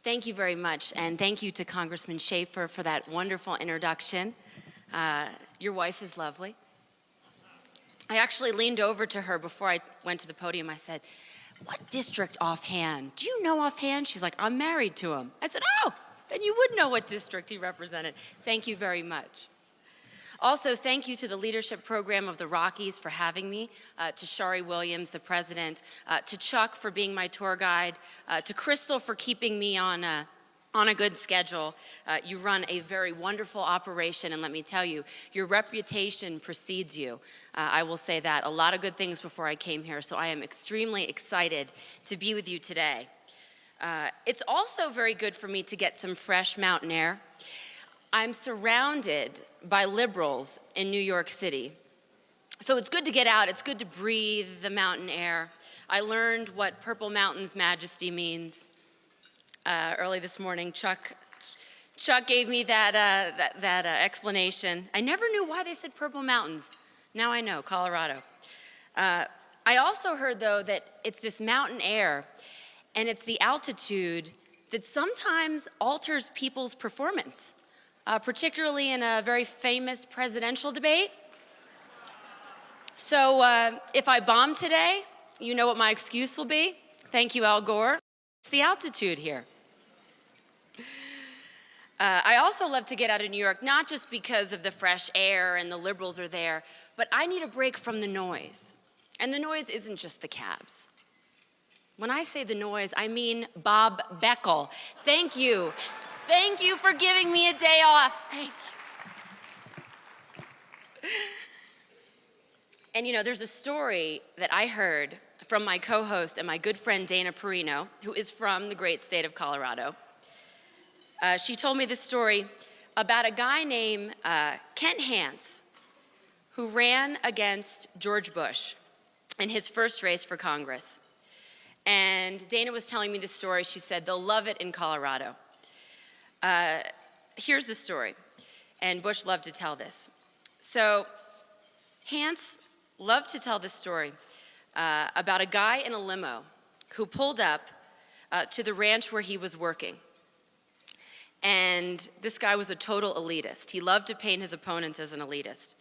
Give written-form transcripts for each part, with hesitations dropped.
Thank you very much, and thank you to Congressman Schaefer for that wonderful introduction. Your wife is lovely. I actually leaned over to her before I went to the podium. I said, "What district offhand? Do you know offhand?" She's like, "I'm married to him." I said, "Oh, then you would know what district he represented." Thank you very much. Also, thank you to the leadership program of the Rockies for having me, to Shari Williams, the president, to Chuck for being my tour guide, to Crystal for keeping me on a good schedule. You run a very wonderful operation, and let me tell you, your reputation precedes you. I will say that. A lot of good things before I came here, so I am extremely excited to be with you today. It's also very good for me to get some fresh mountain air. I'm surrounded by liberals in New York City. So it's good to get out, it's good to breathe the mountain air. I learned what Purple Mountain's majesty means early this morning. Chuck gave me that explanation. I never knew why they said Purple Mountains. Now I know, Colorado. I also heard, though, that it's this mountain air and it's the altitude that sometimes alters people's performance. Particularly in a very famous presidential debate. So if I bomb today, you know what my excuse will be. Thank you, Al Gore. It's the altitude here. I also love to get out of New York, not just because of the fresh air and the liberals are there, but I need a break from the noise. And the noise isn't just the cabs. When I say the noise, I mean Bob Beckel. Thank you. Thank you for giving me a day off. Thank you. And you know, there's a story that I heard from my co-host and my good friend Dana Perino, who is from the great state of Colorado. She told me this story about a guy named Kent Hance, who ran against George Bush in his first race for Congress. And Dana was telling me this story. She said, they'll love it in Colorado. Here's the story, and Bush loved to tell this. So Hance loved to tell this story about a guy in a limo who pulled up to the ranch where he was working. And this guy was a total elitist. He loved to paint his opponents as an elitist.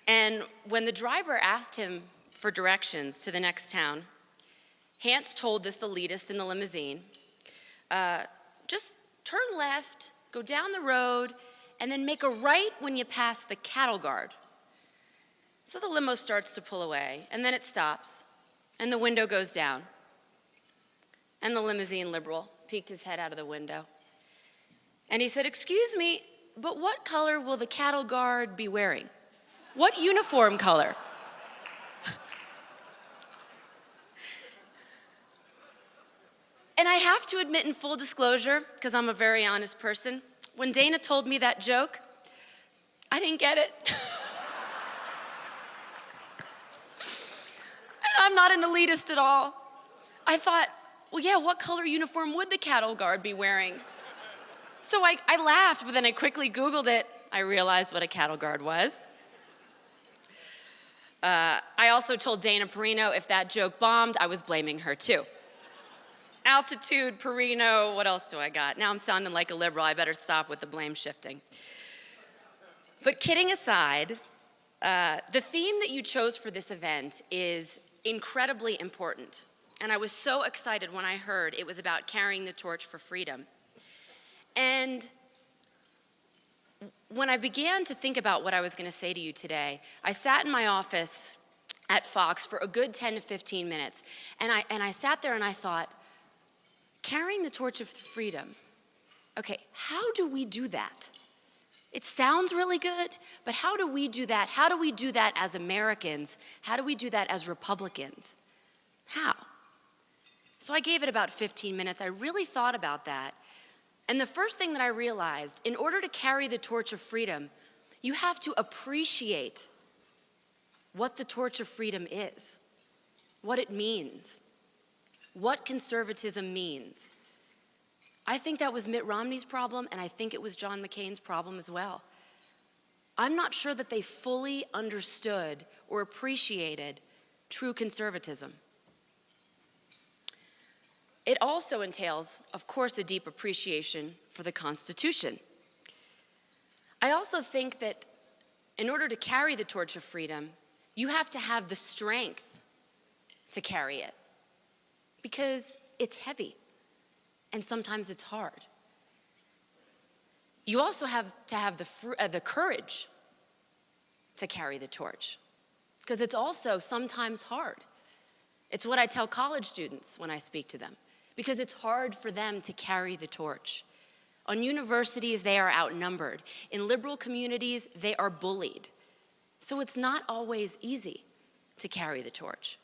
And when the driver asked him for directions to the next town, Hance told this elitist in the limousine, just turn left, go down the road, and then make a right when you pass the cattle guard. So the limo starts to pull away, and then it stops, and the window goes down. And the limousine liberal peeked his head out of the window. And he said, "Excuse me, but what color will the cattle guard be wearing? What uniform color?" And I have to admit, in full disclosure, because I'm a very honest person, when Dana told me that joke, I didn't get it. And I'm not an elitist at all. I thought, well, yeah, what color uniform would the cattle guard be wearing? So I laughed, but then I quickly Googled it. I realized what a cattle guard was. I also told Dana Perino if that joke bombed, I was blaming her too. Altitude, Perino, what else do I got? Now I'm sounding like a liberal. I better stop with the blame shifting. But kidding aside, the theme that you chose for this event is incredibly important. And I was so excited when I heard it was about carrying the torch for freedom. And when I began to think about what I was going to say to you today, I sat in my office at Fox for a good 10 to 15 minutes. And I sat there and I thought, carrying the torch of freedom. Okay, how do we do that? It sounds really good, but how do we do that? How do we do that as Americans? How do we do that as Republicans? How? So I gave it about 15 minutes. I really thought about that. And the first thing that I realized, in order to carry the torch of freedom, you have to appreciate what the torch of freedom is, what it means, what conservatism means. I think that was Mitt Romney's problem, and I think it was John McCain's problem as well. I'm not sure that they fully understood or appreciated true conservatism. It also entails, of course, a deep appreciation for the Constitution. I also think that in order to carry the torch of freedom, you have to have the strength to carry it, because it's heavy and sometimes it's hard. You also have to have the courage to carry the torch, because it's also sometimes hard. It's what I tell college students when I speak to them, because it's hard for them to carry the torch. On universities, they are outnumbered. In liberal communities, they are bullied. So it's not always easy to carry the torch.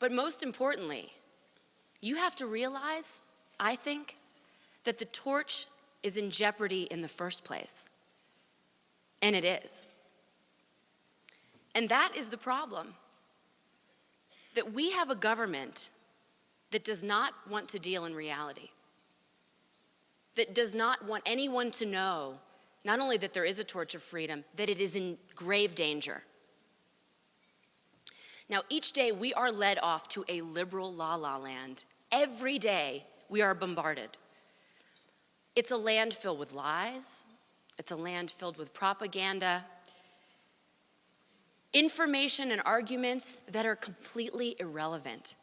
But most importantly, you have to realize, I think, that the torch is in jeopardy in the first place. And it is. And that is the problem. That we have a government that does not want to deal in reality, that does not want anyone to know, not only that there is a torch of freedom, that it is in grave danger. Now, each day we are led off to a liberal la-la land. Every day we are bombarded. It's a land filled with lies. It's a land filled with propaganda, information and arguments that are completely irrelevant.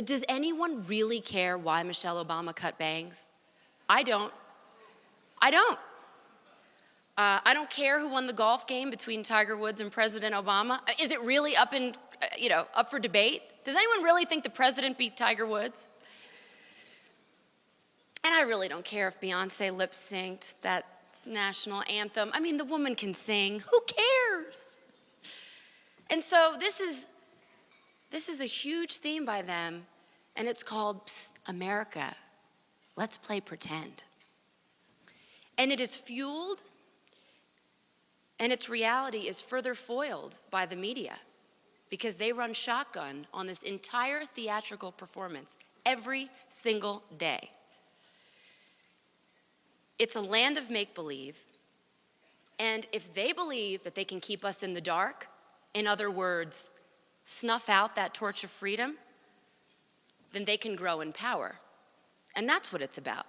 Does anyone really care why Michelle Obama cut bangs? I don't. I don't. I don't care who won the golf game between Tiger Woods and President Obama. Is it really up for debate? Does anyone really think the president beat Tiger Woods? And I really don't care if Beyonce lip-synced that national anthem. I mean, the woman can sing. Who cares? And so this is a huge theme by them, and it's called Psst, America. Let's play pretend. And it is fueled, and its reality is further foiled by the media, because they run shotgun on this entire theatrical performance every single day. It's a land of make-believe, and if they believe that they can keep us in the dark, in other words, snuff out that torch of freedom, then they can grow in power. And that's what it's about.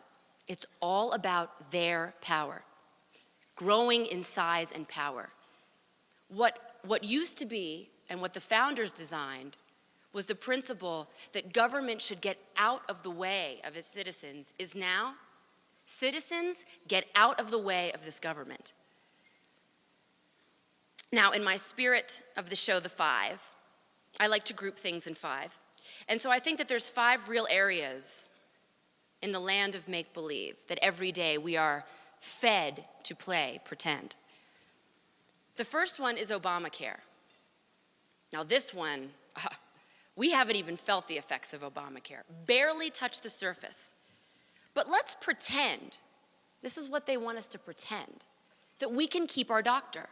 It's all about their power, growing in size and power. What used to be, and what the founders designed, was the principle that government should get out of the way of its citizens, is now citizens get out of the way of this government. Now, in my spirit of the show, The Five, I like to group things in five. And so I think that there's 5 real areas in the land of make-believe that every day we are fed to play pretend. The first one is Obamacare. Now this one, we haven't even felt the effects of Obamacare, barely touched the surface. But let's pretend, this is what they want us to pretend, that we can keep our doctor.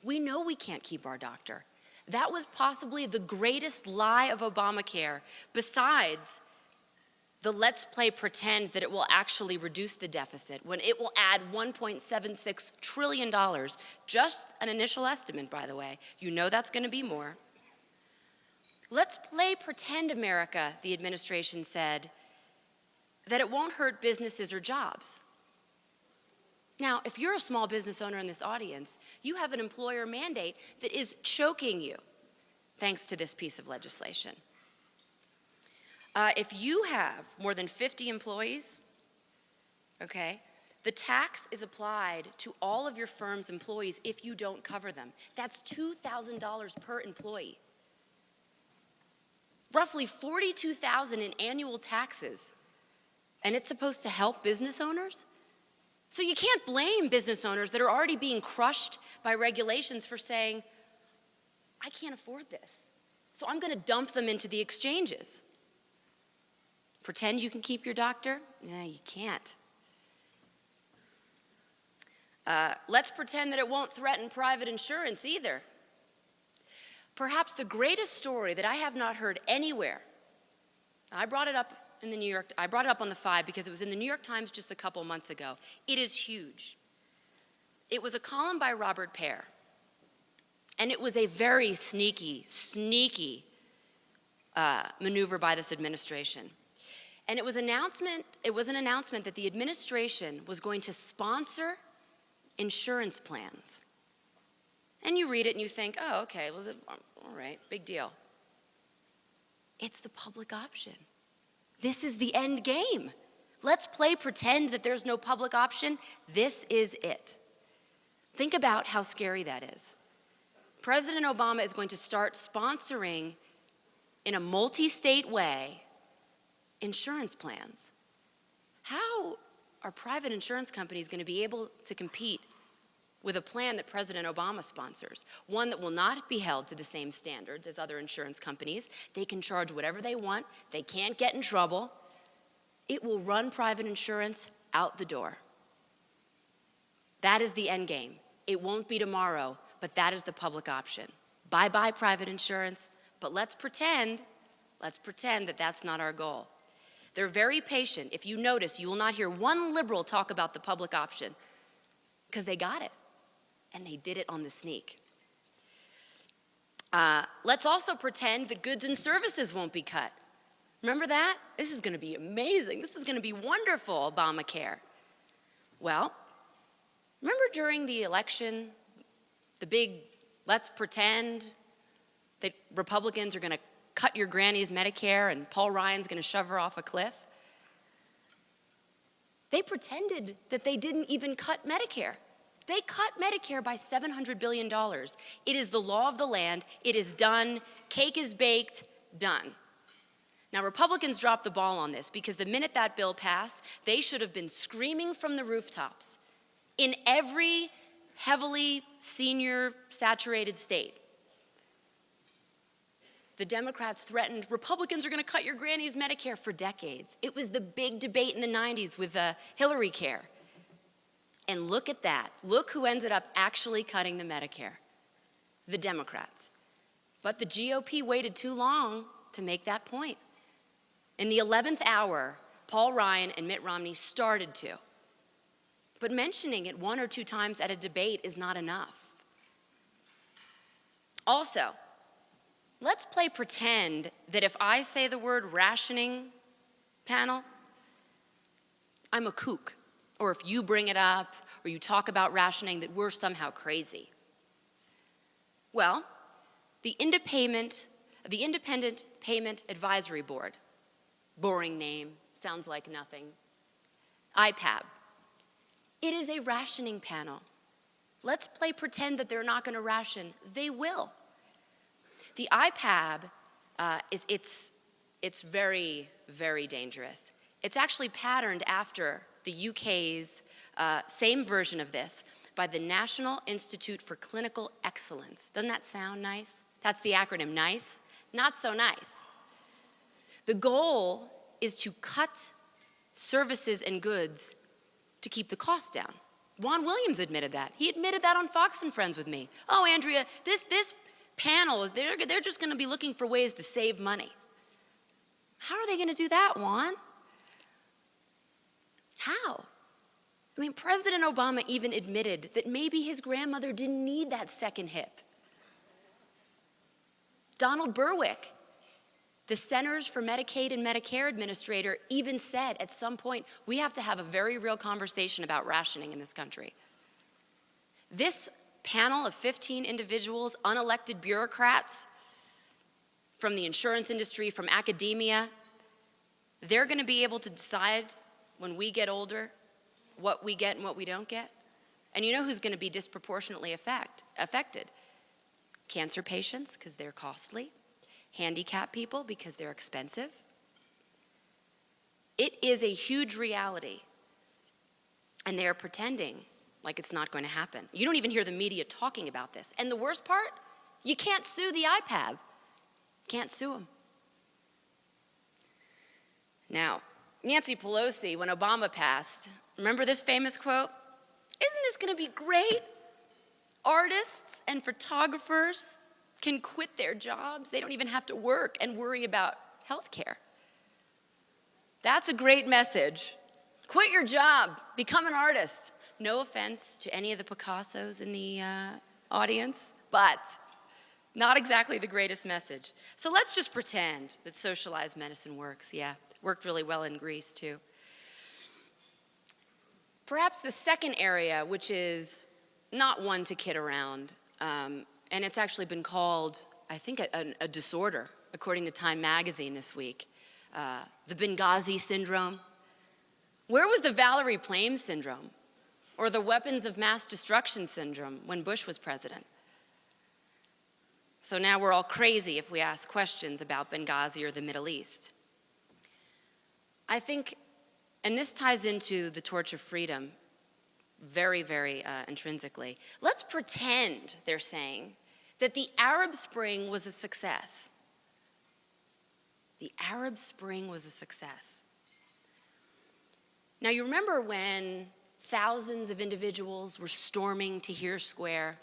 We know we can't keep our doctor. That was possibly the greatest lie of Obamacare, besides the let's play pretend that it will actually reduce the deficit, when it will add $1.76 trillion, just an initial estimate, by the way. You know that's going to be more. Let's play pretend, America, the administration said, that it won't hurt businesses or jobs. Now, if you're a small business owner in this audience, you have an employer mandate that is choking you, thanks to this piece of legislation. If you have more than 50 employees, okay, the tax is applied to all of your firm's employees if you don't cover them. That's $2,000 per employee. Roughly $42,000 in annual taxes. And it's supposed to help business owners? So you can't blame business owners that are already being crushed by regulations for saying, I can't afford this, so I'm going to dump them into the exchanges. Pretend you can keep your doctor? No, you can't. Let's pretend that it won't threaten private insurance either. Perhaps the greatest story that I have not heard anywhere, I brought it up on The Five because it was in the New York Times just a couple months ago. It is huge. It was a column by Robert Pear, and it was a very sneaky maneuver by this administration. And it was an announcement that the administration was going to sponsor insurance plans. And you read it and you think, oh, okay, well, all right, big deal. It's the public option. This is the end game. Let's play pretend that there's no public option. This is it. Think about how scary that is. President Obama is going to start sponsoring, in a multi-state way, insurance plans. How are private insurance companies going to be able to compete with a plan that President Obama sponsors? One that will not be held to the same standards as other insurance companies. They can charge whatever they want. They can't get in trouble. It will run private insurance out the door. That is the end game. It won't be tomorrow, but that is the public option. Bye-bye private insurance, but let's pretend that that's not our goal. They're very patient. If you notice, you will not hear one liberal talk about the public option because they got it, and they did it on the sneak. Let's also pretend that goods and services won't be cut. Remember that? This is going to be amazing. This is going to be wonderful, Obamacare. Well, remember during the election, the big let's pretend that Republicans are going to cut your granny's Medicare and Paul Ryan's going to shove her off a cliff? They pretended that they didn't even cut Medicare. They cut Medicare by $700 billion. It is the law of the land. It is done. Cake is baked. Done. Now, Republicans dropped the ball on this because the minute that bill passed, they should have been screaming from the rooftops in every heavily senior-saturated state. The Democrats threatened, Republicans are going to cut your granny's Medicare for decades. It was the big debate in the 90s with Hillary Care. And look at that. Look who ended up actually cutting the Medicare. The Democrats. But the GOP waited too long to make that point. In the 11th hour, Paul Ryan and Mitt Romney started to. But mentioning it one or two times at a debate is not enough. Also, let's play pretend that if I say the word rationing panel, I'm a kook. Or if you bring it up or you talk about rationing, that we're somehow crazy. Well, the Independent Payment Advisory Board, boring name, sounds like nothing, IPAB. It is a rationing panel. Let's play pretend that they're not going to ration. They will. The IPAB, it's very, very dangerous. It's actually patterned after the UK's same version of this by the National Institute for Clinical Excellence. Doesn't that sound nice? That's the acronym, NICE. Not so nice. The goal is to cut services and goods to keep the costs down. Juan Williams admitted that. He admitted that on Fox and Friends with me. Oh, Andrea, this panel, they're just going to be looking for ways to save money. How are they going to do that, Juan? How? I mean, President Obama even admitted that maybe his grandmother didn't need that second hip. Donald Berwick, the Centers for Medicaid and Medicare administrator, even said at some point, we have to have a very real conversation about rationing in this country. This panel of 15 individuals, unelected bureaucrats from the insurance industry, from academia, they're going to be able to decide when we get older what we get and what we don't get. And you know who's going to be disproportionately affected? Cancer patients, because they're costly. Handicapped people, because they're expensive. It is a huge reality. And they're pretending like it's not going to happen. You don't even hear the media talking about this. And the worst part, you can't sue the IPAB. Can't sue them. Now, Nancy Pelosi, when Obama passed, remember this famous quote? Isn't this going to be great? Artists and photographers can quit their jobs. They don't even have to work and worry about health care. That's a great message. Quit your job. Become an artist. No offense to any of the Picassos in the audience, but Not exactly the greatest message. So let's just pretend that socialized medicine works. Yeah, worked really well in Greece too. Perhaps the second area, which is not one to kid around, and it's actually been called, I think, a disorder, according to Time magazine this week, the Benghazi syndrome. Where was the Valerie Plame syndrome? Or the weapons of mass destruction syndrome when Bush was president? So now we're all crazy if we ask questions about Benghazi or the Middle East. I think, and this ties into the torch of freedom very, very intrinsically. Let's pretend, they're saying, that the Arab Spring was a success. The Arab Spring was a success. Now, you remember when thousands of individuals were storming Tahrir Square,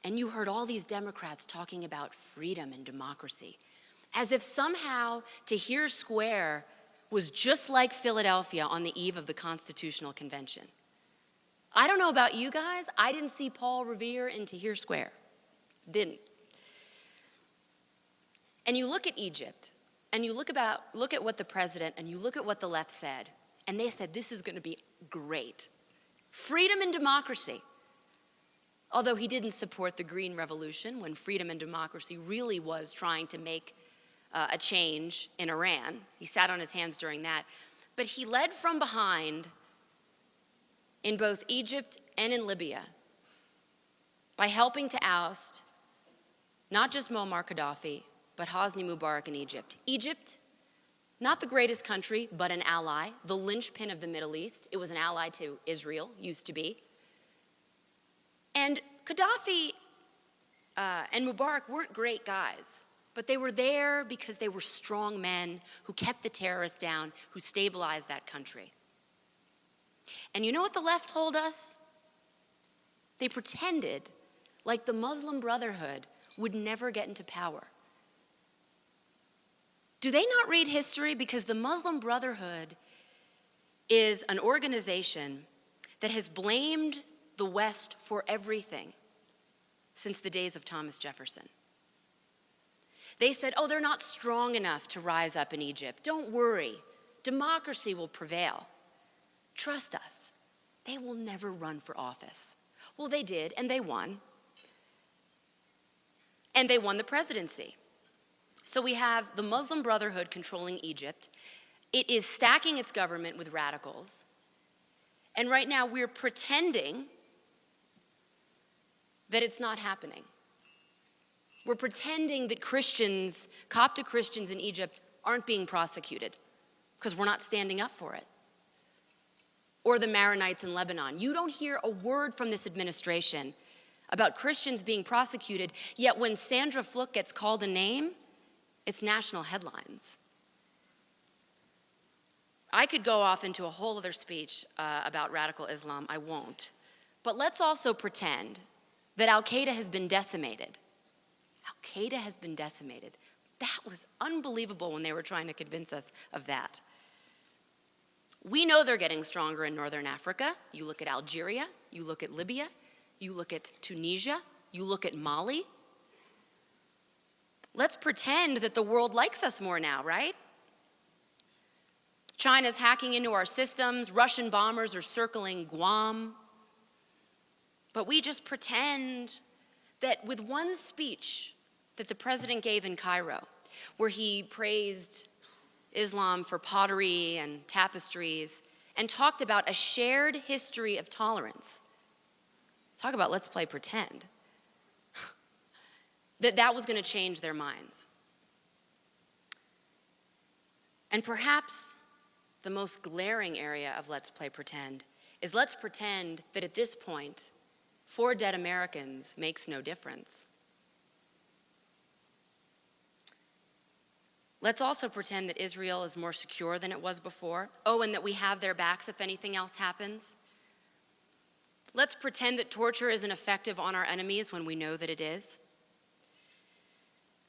and you heard all these Democrats talking about freedom and democracy, as if somehow Tahrir Square was just like Philadelphia on the eve of the Constitutional Convention. I don't know about you guys, I didn't see Paul Revere in Tahrir Square. Didn't. And you look at Egypt, and you look at what the president, and you look at what the left said, and they said this is going to be great. Freedom and democracy. Although he didn't support the Green Revolution when freedom and democracy really was trying to make a change in Iran. He sat on his hands during that. But he led from behind in both Egypt and in Libya by helping to oust not just Muammar Gaddafi, but Hosni Mubarak in Egypt. Egypt, not the greatest country, but an ally, the linchpin of the Middle East. It was an ally to Israel, used to be. And Gaddafi and Mubarak weren't great guys, but they were there because they were strong men who kept the terrorists down, who stabilized that country. And you know what the left told us? They pretended like the Muslim Brotherhood would never get into power. Do they not read history? Because the Muslim Brotherhood is an organization that has blamed the West for everything since the days of Thomas Jefferson. They said, oh, they're not strong enough to rise up in Egypt. Don't worry, democracy will prevail. Trust us, they will never run for office. Well, they did, and they won. And they won the presidency. So we have the Muslim Brotherhood controlling Egypt. It is stacking its government with radicals. And right now we're pretending that it's not happening. We're pretending that Christians, Coptic Christians in Egypt, aren't being prosecuted because we're not standing up for it. Or the Maronites in Lebanon. You don't hear a word from this administration about Christians being prosecuted, yet when Sandra Fluke gets called a name, it's national headlines. I could go off into a whole other speech about radical Islam. I won't. But let's also pretend that Al-Qaeda has been decimated. Al-Qaeda has been decimated. That was unbelievable when they were trying to convince us of that. We know they're getting stronger in Northern Africa. You look at Algeria, you look at Libya, you look at Tunisia, you look at Mali. Let's pretend that the world likes us more now, right? China's hacking into our systems, Russian bombers are circling Guam. But we just pretend that with one speech that the president gave in Cairo, where he praised Islam for pottery and tapestries and talked about a shared history of tolerance. Talk about let's play pretend. that was going to change their minds. And perhaps the most glaring area of let's play pretend is let's pretend that at this point, 4 dead Americans makes no difference. Let's also pretend that Israel is more secure than it was before. Oh, and that we have their backs if anything else happens. Let's pretend that torture isn't effective on our enemies when we know that it is.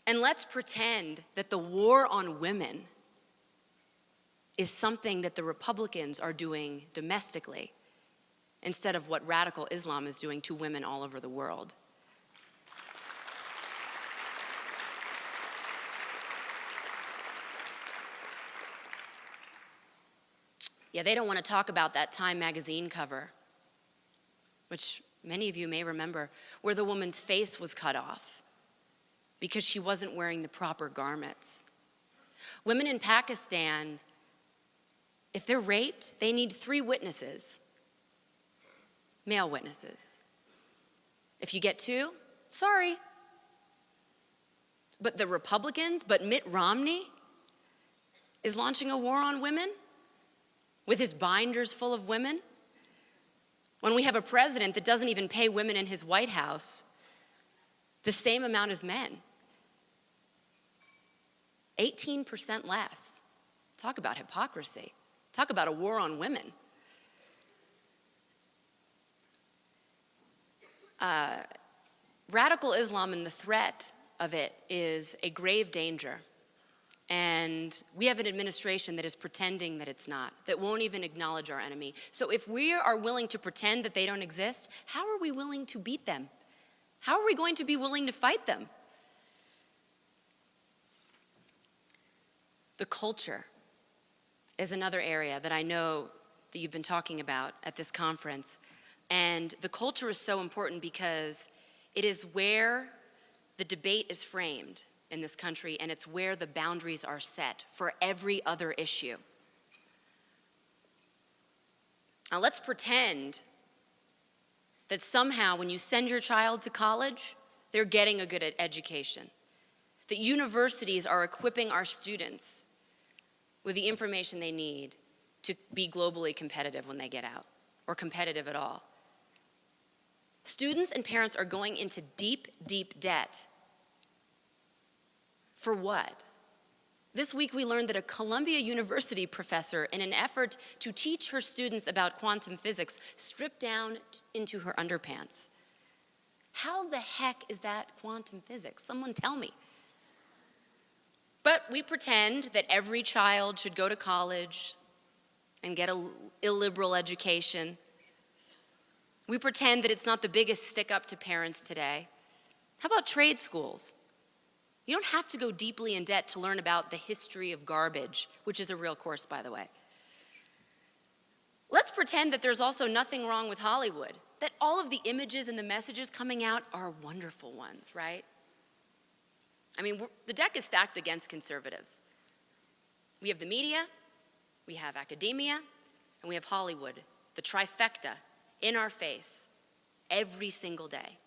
And let's pretend that the war on women is something that the Republicans are doing domestically instead of what radical Islam is doing to women all over the world. Yeah, they don't want to talk about that Time magazine cover, which many of you may remember, where the woman's face was cut off because she wasn't wearing the proper garments. Women in Pakistan, if they're raped, they need 3 witnesses, male witnesses. If you get 2, sorry. But the Republicans, Mitt Romney is launching a war on women with his binders full of women. When we have a president that doesn't even pay women in his White House the same amount as men. 18% less. Talk about hypocrisy. Talk about a war on women. Radical Islam and the threat of it is a grave danger. And we have an administration that is pretending that it's not, that won't even acknowledge our enemy. So if we are willing to pretend that they don't exist, how are we willing to beat them? How are we going to be willing to fight them? The culture is another area that I know that you've been talking about at this conference. And the culture is so important because it is where the debate is framed in this country, and it's where the boundaries are set for every other issue. Now let's pretend that somehow when you send your child to college, they're getting a good education. That universities are equipping our students with the information they need to be globally competitive when they get out, or competitive at all. Students and parents are going into deep, deep debt. For what? This week we learned that a Columbia University professor, in an effort to teach her students about quantum physics, stripped down into her underpants. How the heck is that quantum physics? Someone tell me. But we pretend that every child should go to college and get an illiberal education. We pretend that it's not the biggest stick up to parents today. How about trade schools? You don't have to go deeply in debt to learn about the history of garbage, which is a real course, by the way. Let's pretend that there's also nothing wrong with Hollywood, that all of the images and the messages coming out are wonderful ones, right? I mean, the deck is stacked against conservatives. We have the media, we have academia, and we have Hollywood, the trifecta in our face every single day.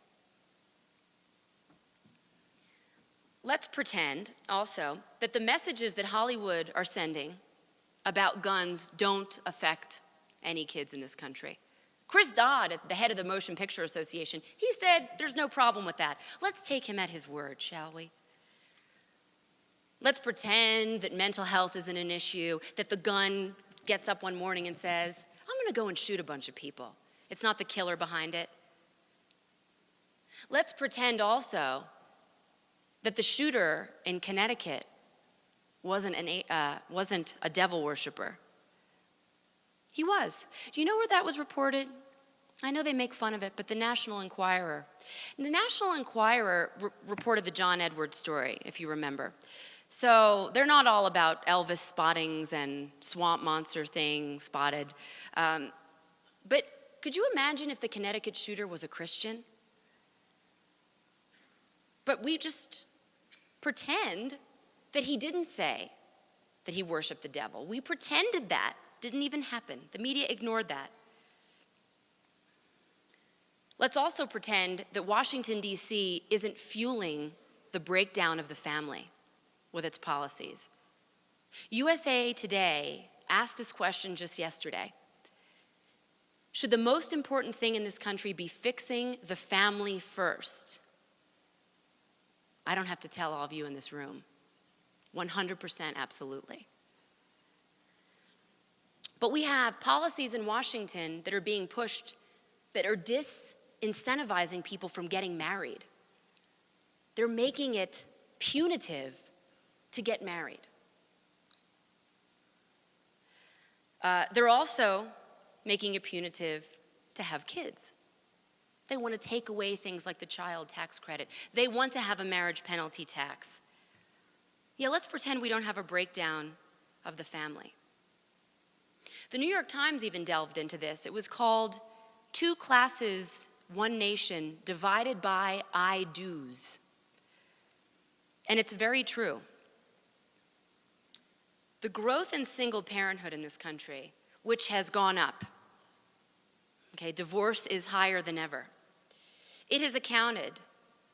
Let's pretend also that the messages that Hollywood are sending about guns don't affect any kids in this country. Chris Dodd, the head of the Motion Picture Association, he said there's no problem with that. Let's take him at his word, shall we? Let's pretend that mental health isn't an issue, that the gun gets up one morning and says, I'm gonna go and shoot a bunch of people. It's not the killer behind it. Let's pretend also that the shooter in Connecticut wasn't a devil worshiper. He was. Do you know where that was reported? I know they make fun of it, but the National Enquirer. And the National Enquirer reported the John Edwards story, if you remember. So they're not all about Elvis spottings and swamp monster thing spotted. But could you imagine if the Connecticut shooter was a Christian? But we just pretend that he didn't say that he worshiped the devil. We pretended that didn't even happen. The media ignored that. Let's also pretend that Washington, D.C. isn't fueling the breakdown of the family with its policies. USA Today asked this question just yesterday. Should the most important thing in this country be fixing the family first? I don't have to tell all of you in this room. 100% absolutely. But we have policies in Washington that are being pushed that are disincentivizing people from getting married. They're making it punitive to get married. They're also making it punitive to have kids. They want to take away things like the child tax credit. They want to have a marriage penalty tax. Yeah, let's pretend we don't have a breakdown of the family. The New York Times even delved into this. It was called Two Classes, One Nation, Divided by I Do's. And it's very true. The growth in single parenthood in this country, which has gone up, okay, divorce is higher than ever. It has accounted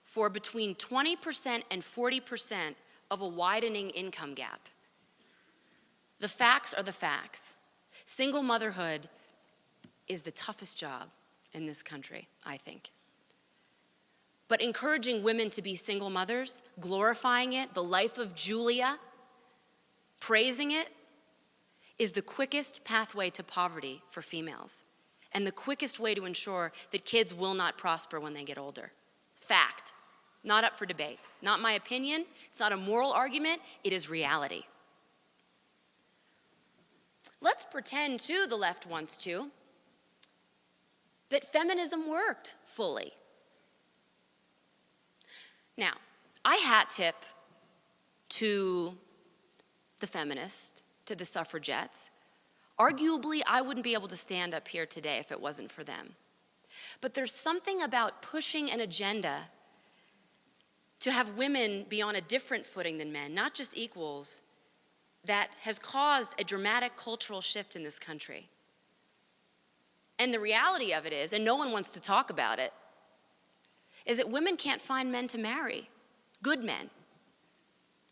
for between 20% and 40% of a widening income gap. The facts are the facts. Single motherhood is the toughest job in this country, I think. But encouraging women to be single mothers, glorifying it, the life of Julia, praising it, is the quickest pathway to poverty for females, and the quickest way to ensure that kids will not prosper when they get older. Fact, not up for debate. Not my opinion, it's not a moral argument, it is reality. Let's pretend, too, the left wants to, that feminism worked fully. Now, I hat tip to the feminists, to the suffragettes. Arguably, I wouldn't be able to stand up here today if it wasn't for them. But there's something about pushing an agenda to have women be on a different footing than men, not just equals, that has caused a dramatic cultural shift in this country. And the reality of it is, and no one wants to talk about it, is that women can't find men to marry, good men.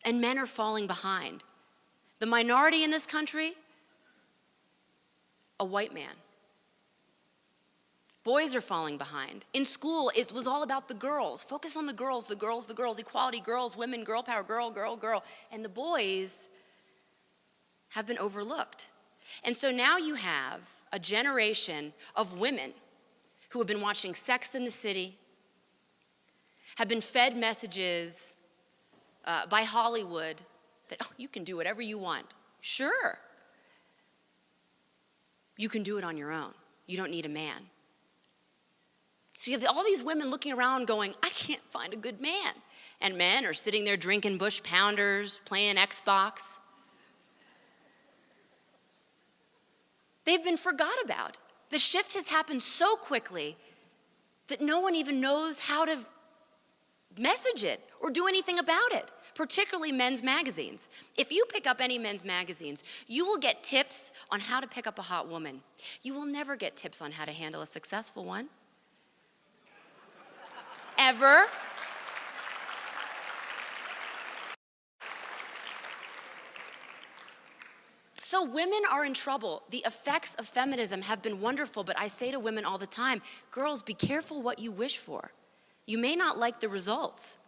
And men are falling behind. The minority in this country, a white man. Boys are falling behind. In school, it was all about the girls. Focus on the girls, equality, girls, women, girl power, girl. And the boys have been overlooked. And so now you have a generation of women who have been watching Sex and the City, have been fed messages by Hollywood that, oh, you can do whatever you want. Sure. You can do it on your own. You don't need a man. So you have all these women looking around going, I can't find a good man. And men are sitting there drinking Bush Pounders, playing Xbox. They've been forgot about. The shift has happened so quickly that no one even knows how to message it or do anything about it, particularly men's magazines. If you pick up any men's magazines, you will get tips on how to pick up a hot woman. You will never get tips on how to handle a successful one. Ever. So women are in trouble. The effects of feminism have been wonderful, but I say to women all the time, girls, be careful what you wish for. You may not like the results.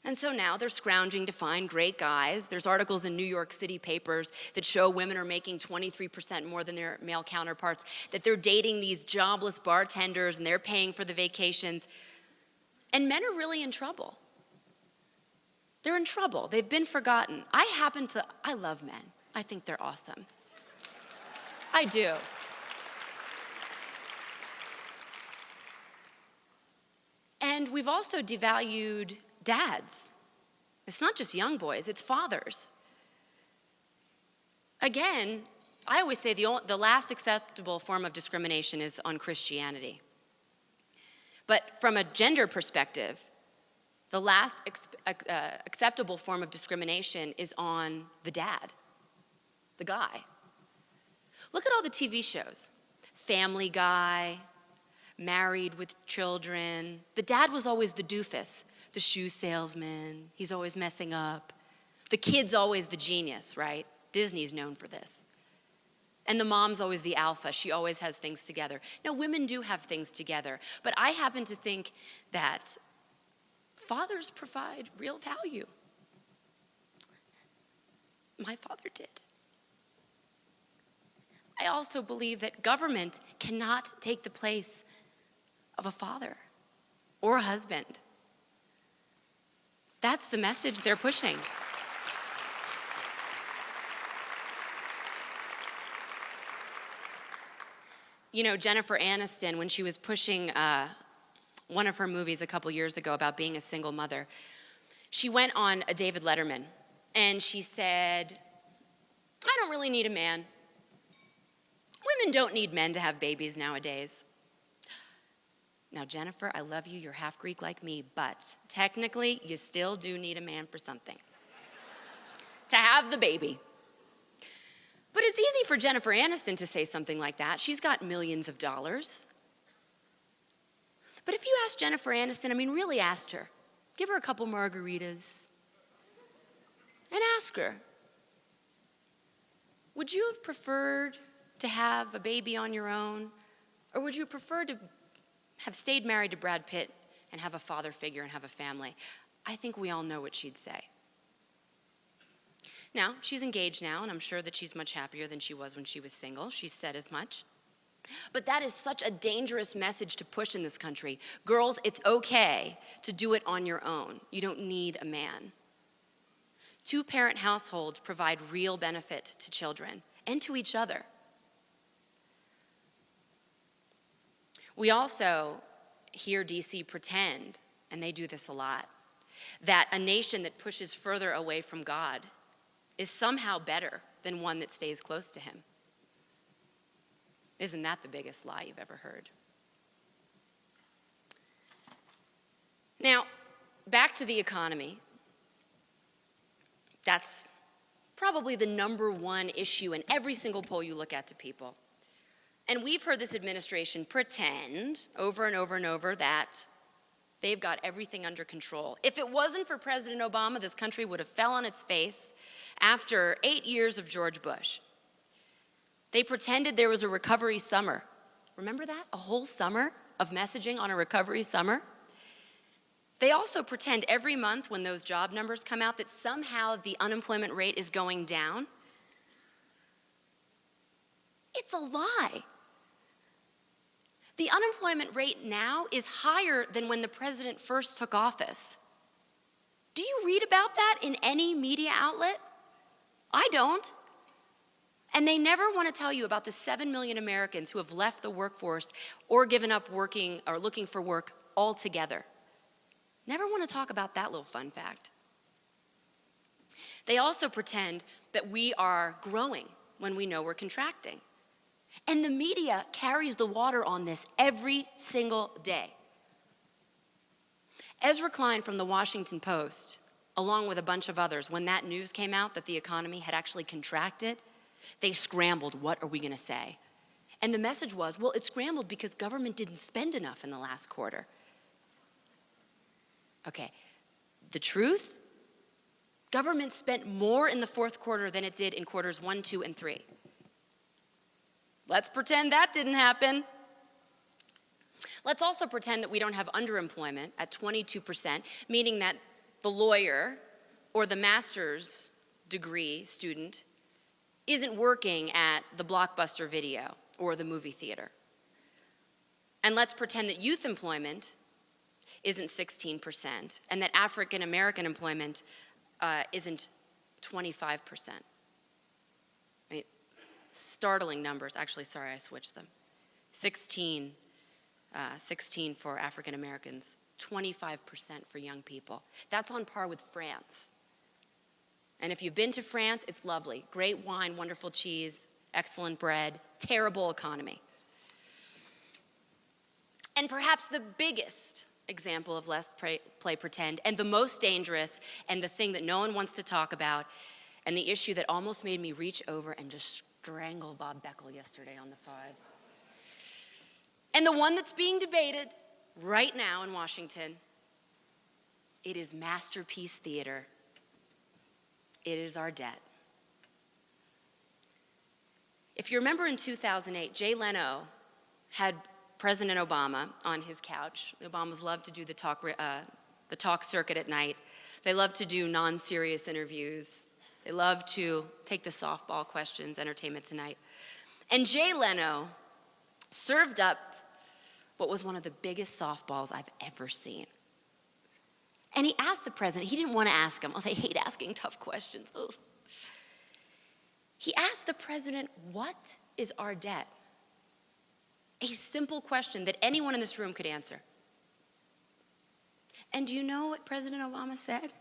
And so now they're scrounging to find great guys. There's articles in New York City papers that show women are making 23% more than their male counterparts, that they're dating these jobless bartenders and they're paying for the vacations. And men are really in trouble. They're in trouble. They've been forgotten. I love men. I think they're awesome. I do. And we've also devalued dads. It's not just young boys, it's fathers. Again, I always say the last acceptable form of discrimination is on Christianity. But from a gender perspective, the last acceptable form of discrimination is on the dad, the guy. Look at all the TV shows. Family Guy, Married with Children. The dad was always the doofus, the shoe salesman. He's always messing up. The kid's always the genius, right? Disney's known for this. And the mom's always the alpha. She always has things together. Now, women do have things together, but I happen to think that fathers provide real value. My father did. I also believe that government cannot take the place of a father or a husband. That's the message they're pushing. You know, Jennifer Aniston, when she was pushing one of her movies a couple years ago about being a single mother, she went on a David Letterman, and she said, I don't really need a man. Women don't need men to have babies nowadays. Now, Jennifer, I love you, you're half Greek like me, but technically, you still do need a man for something. To have the baby. But it's easy for Jennifer Aniston to say something like that. She's got millions of dollars. But if you ask Jennifer Aniston, really ask her, give her a couple margaritas, and ask her, would you have preferred to have a baby on your own, or would you prefer to have stayed married to Brad Pitt and have a father figure and have a family? I think we all know what she'd say. Now, she's engaged now, and I'm sure that she's much happier than she was when she was single. She's said as much. But that is such a dangerous message to push in this country. Girls, it's okay to do it on your own. You don't need a man. Two-parent households provide real benefit to children and to each other. We also hear DC pretend, and they do this a lot, that a nation that pushes further away from God is somehow better than one that stays close to him. Isn't that the biggest lie you've ever heard? Now, back to the economy. That's probably the number one issue in every single poll you look at to people. And we've heard this administration pretend over and over and over that they've got everything under control. If it wasn't for President Obama, this country would have fell on its face after 8 years of George Bush. They pretended there was a recovery summer. Remember that? A whole summer of messaging on a recovery summer? They also pretend every month when those job numbers come out that somehow the unemployment rate is going down. It's a lie. The unemployment rate now is higher than when the president first took office. Do you read about that in any media outlet? I don't. And they never want to tell you about the 7 million Americans who have left the workforce or given up working or looking for work altogether. Never want to talk about that little fun fact. They also pretend that we are growing when we know we're contracting. And the media carries the water on this every single day. Ezra Klein from the Washington Post, along with a bunch of others, when that news came out that the economy had actually contracted, they scrambled, what are we going to say? And the message was, well, it scrambled because government didn't spend enough in the last quarter. Okay, the truth? Government spent more in the fourth quarter than it did in quarters 1, 2, and 3. Let's pretend that didn't happen. Let's also pretend that we don't have underemployment at 22%, meaning that the lawyer or the master's degree student isn't working at the Blockbuster Video or the movie theater. And let's pretend that youth employment isn't 16% and that African American employment isn't 25%. Startling numbers. Actually, sorry, I switched them. 16 for African Americans, 25% for young people. That's on par with France. And if you've been to France, it's lovely. Great wine, wonderful cheese, excellent bread, terrible economy. And perhaps the biggest example of let's play pretend, and the most dangerous, and the thing that no one wants to talk about, and the issue that almost made me reach over and just strangle Bob Beckel yesterday on the 5. And the one that's being debated right now in Washington, it is Masterpiece Theater. It is our debt. If you remember in 2008, Jay Leno had President Obama on his couch. The Obamas love to do the talk circuit at night. They love to do non-serious interviews. They love to take the softball questions, Entertainment Tonight. And Jay Leno served up what was one of the biggest softballs I've ever seen. And he asked the president, he didn't want to ask him. Oh, they hate asking tough questions. Oh. He asked the president, what is our debt? A simple question that anyone in this room could answer. And do you know what President Obama said?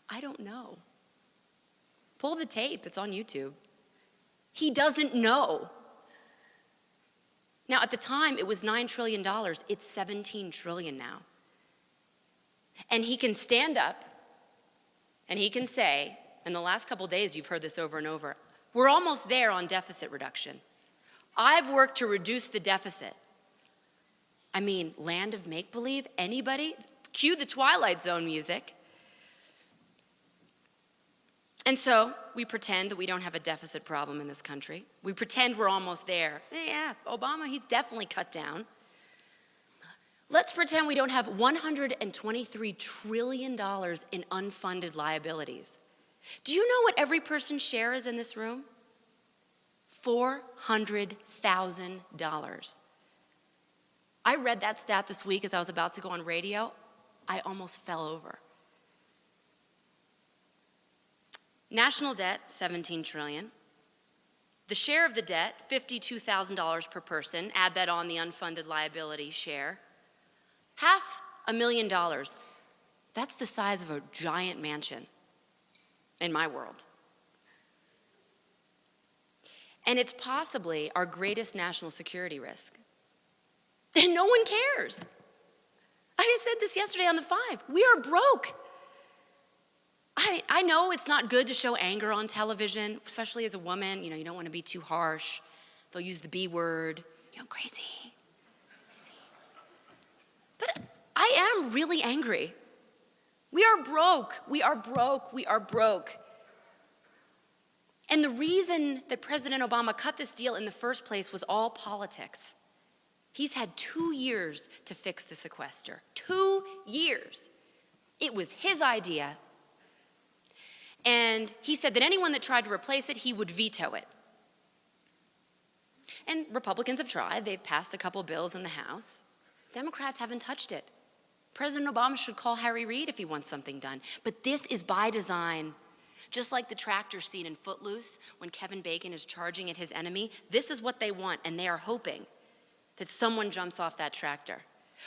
I don't know. Pull the tape, it's on YouTube. He doesn't know. Now, at the time, it was $9 trillion. It's $17 trillion now. And he can stand up and he can say, in the last couple days, you've heard this over and over, we're almost there on deficit reduction. I've worked to reduce the deficit. I mean, land of make-believe, anybody? Cue the Twilight Zone music. And so we pretend that we don't have a deficit problem in this country. We pretend we're almost there. Yeah, Obama, he's definitely cut down. Let's pretend we don't have $123 trillion in unfunded liabilities. Do you know what every person's share is in this room? $400,000. I read that stat this week as I was about to go on radio. I almost fell over. National debt, $17 trillion. The share of the debt, $52,000 per person. Add that on the unfunded liability share. $500,000. That's the size of a giant mansion in my world. And it's possibly our greatest national security risk. And no one cares. I said this yesterday on The Five. We are broke. I know it's not good to show anger on television, especially as a woman. You know, you don't want to be too harsh. They'll use the B word. You know, crazy. But I am really angry. We are broke. We are broke. We are broke. And the reason that President Obama cut this deal in the first place was all politics. He's had 2 years to fix the sequester. 2 years. It was his idea. And he said that anyone that tried to replace it, he would veto it. And Republicans have tried. They've passed a couple bills in the House. Democrats haven't touched it. President Obama should call Harry Reid if he wants something done. But this is by design. Just like the tractor scene in Footloose, when Kevin Bacon is charging at his enemy, this is what they want, and they are hoping that someone jumps off that tractor.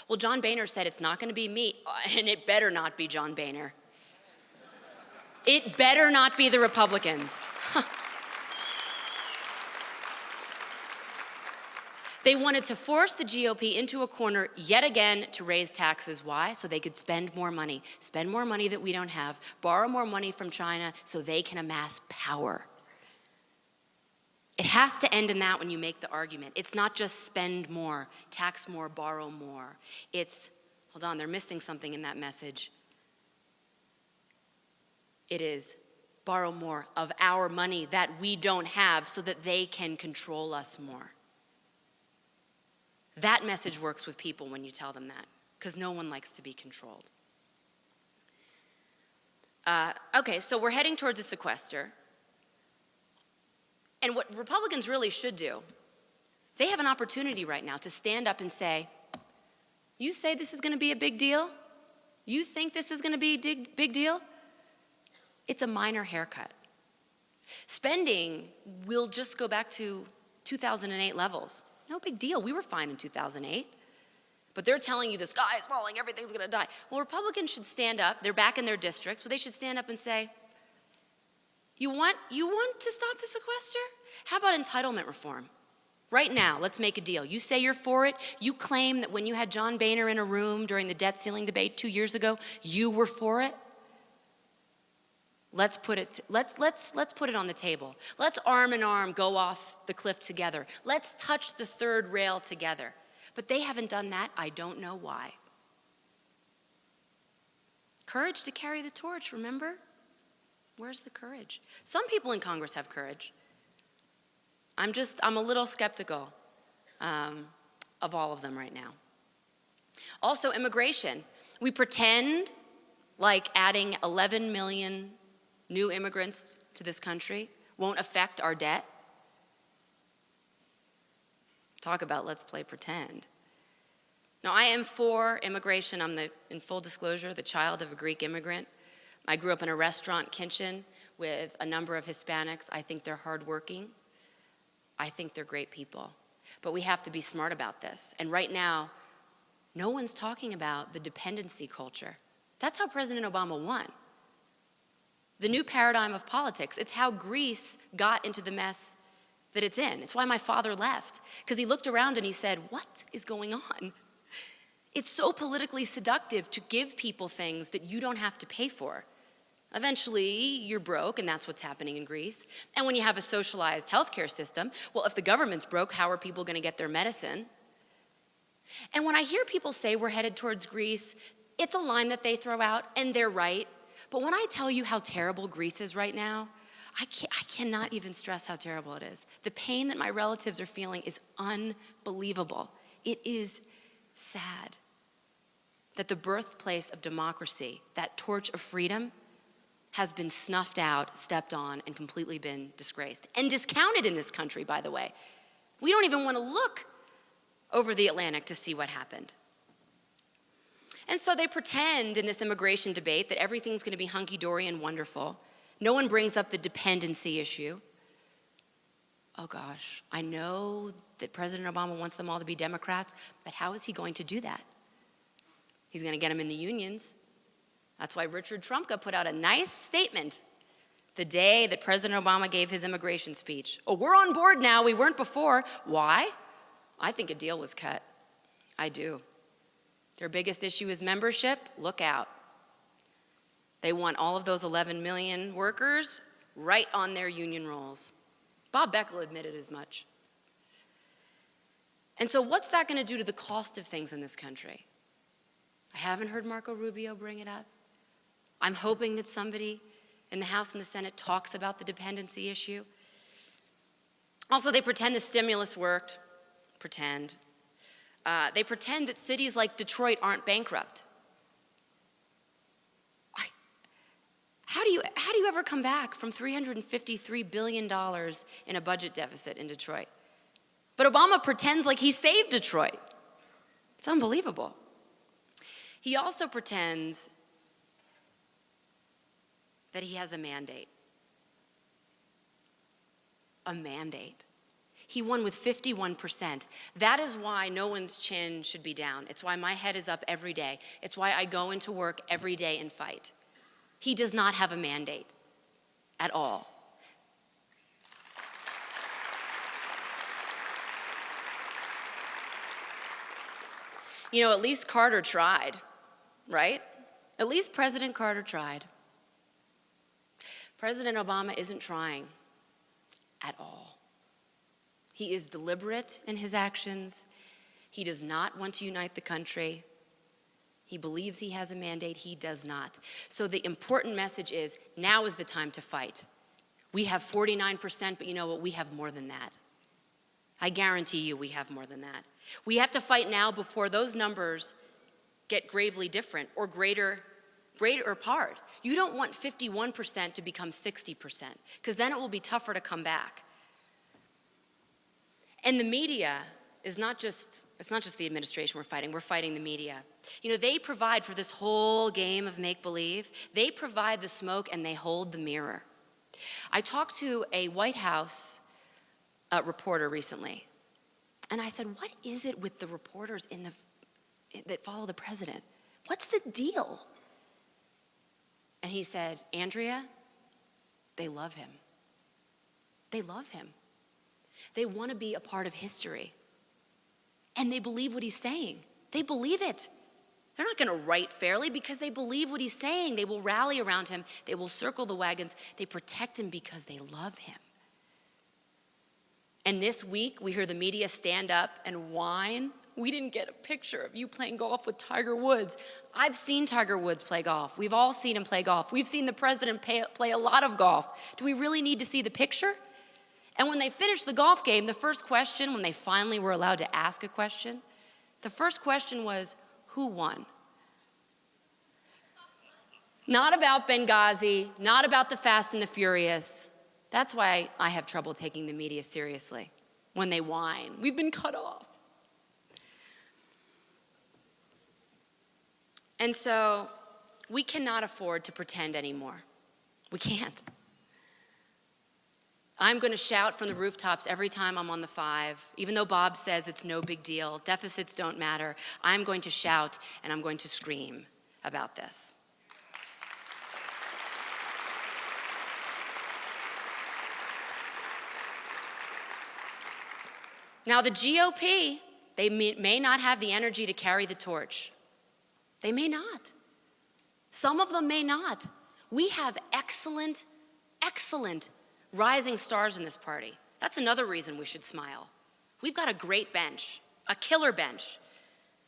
Well, John Boehner said it's not going to be me, and it better not be John Boehner. It better not be the Republicans. They wanted to force the GOP into a corner yet again to raise taxes. Why? So they could spend more money that we don't have, borrow more money from China so they can amass power. It has to end in that when you make the argument. It's not just spend more, tax more, borrow more. It's, hold on, they're missing something in that message. It is borrow more of our money that we don't have so that they can control us more. That message works with people when you tell them that, because no one likes to be controlled. Okay, so we're heading towards a sequester. And what Republicans really should do, they have an opportunity right now to stand up and say, you say this is going to be a big deal? You think this is going to be a big deal? It's a minor haircut. Spending will just go back to 2008 levels. No big deal. We were fine in 2008. But they're telling you the sky is falling, everything's going to die. Well, Republicans should stand up. They're back in their districts, but they should stand up and say, you want to stop the sequester? How about entitlement reform? Right now, let's make a deal. You say you're for it. You claim that when you had John Boehner in a room during the debt ceiling debate 2 years ago, you were for it. Let's put it on the table. Let's arm in arm go off the cliff together. Let's touch the third rail together. But they haven't done that. I don't know why. Courage to carry the torch, remember? Where's the courage? Some people in Congress have courage. I'm a little skeptical of all of them right now. Also, immigration. We pretend like adding 11 million new immigrants to this country won't affect our debt. Talk about let's play pretend. Now, I am for immigration. I'm, in full disclosure, the child of a Greek immigrant. I grew up in a restaurant kitchen with a number of Hispanics. I think they're hardworking. I think they're great people. But we have to be smart about this. And right now, no one's talking about the dependency culture. That's how President Obama won. The new paradigm of politics. It's how Greece got into the mess that it's in. It's why my father left, because he looked around and he said, what is going on? It's so politically seductive to give people things that you don't have to pay for. Eventually, you're broke, and that's what's happening in Greece. And when you have a socialized healthcare system, well, if the government's broke, how are people going to get their medicine? And when I hear people say we're headed towards Greece, it's a line that they throw out, and they're right. But when I tell you how terrible Greece is right now, I cannot even stress how terrible it is. The pain that my relatives are feeling is unbelievable. It is sad that the birthplace of democracy, that torch of freedom, has been snuffed out, stepped on, and completely been disgraced. And discounted in this country, by the way. We don't even want to look over the Atlantic to see what happened. And so they pretend in this immigration debate that everything's going to be hunky-dory and wonderful. No one brings up the dependency issue. Oh gosh, I know that President Obama wants them all to be Democrats, but how is he going to do that? He's going to get them in the unions. That's why Richard Trumka put out a nice statement the day that President Obama gave his immigration speech. Oh, we're on board now, we weren't before. Why? I think a deal was cut. I do. Their biggest issue is membership. Look out. They want all of those 11 million workers right on their union rolls. Bob Beckel admitted as much. And so what's that going to do to the cost of things in this country? I haven't heard Marco Rubio bring it up. I'm hoping that somebody in the House and the Senate talks about the dependency issue. Also, they pretend the stimulus worked. Pretend. They pretend that cities like Detroit aren't bankrupt. How do you ever come back from $353 billion in a budget deficit in Detroit? But Obama pretends like he saved Detroit. It's unbelievable. He also pretends that he has a mandate. A mandate. He won with 51%. That is why no one's chin should be down. It's why my head is up every day. It's why I go into work every day and fight. He does not have a mandate at all. You know, at least Carter tried, right? At least President Carter tried. President Obama isn't trying at all. He is deliberate in his actions. He does not want to unite the country. He believes he has a mandate. He does not. So the important message is, now is the time to fight. We have 49%, but you know what? We have more than that. I guarantee you we have more than that. We have to fight now before those numbers get gravely different or greater apart. You don't want 51% to become 60%, because then it will be tougher to come back. And the media is not just, it's not just the administration we're fighting the media. You know, they provide for this whole game of make-believe. They provide the smoke and they hold the mirror. I talked to a White House reporter recently, and I said, what is it with the reporters that follow the president? What's the deal? And he said, Andrea, they love him. They love him. They want to be a part of history. And they believe what he's saying. They believe it. They're not going to write fairly because they believe what he's saying. They will rally around him. They will circle the wagons. They protect him because they love him. And this week, we hear the media stand up and whine. We didn't get a picture of you playing golf with Tiger Woods. I've seen Tiger Woods play golf. We've all seen him play golf. We've seen the president play a lot of golf. Do we really need to see the picture? And when they finished the golf game, the first question, when they finally were allowed to ask a question, the first question was, who won? Not about Benghazi, not about the Fast and the Furious. That's why I have trouble taking the media seriously when they whine. We've been cut off. And so we cannot afford to pretend anymore. We can't. I'm going to shout from the rooftops every time I'm on the 5, even though Bob says it's no big deal, deficits don't matter. I'm going to shout and I'm going to scream about this. Now, the GOP, they may not have the energy to carry the torch. They may not. Some of them may not. We have excellent, excellent rising stars in this party. That's another reason we should smile. We've got a great bench, a killer bench.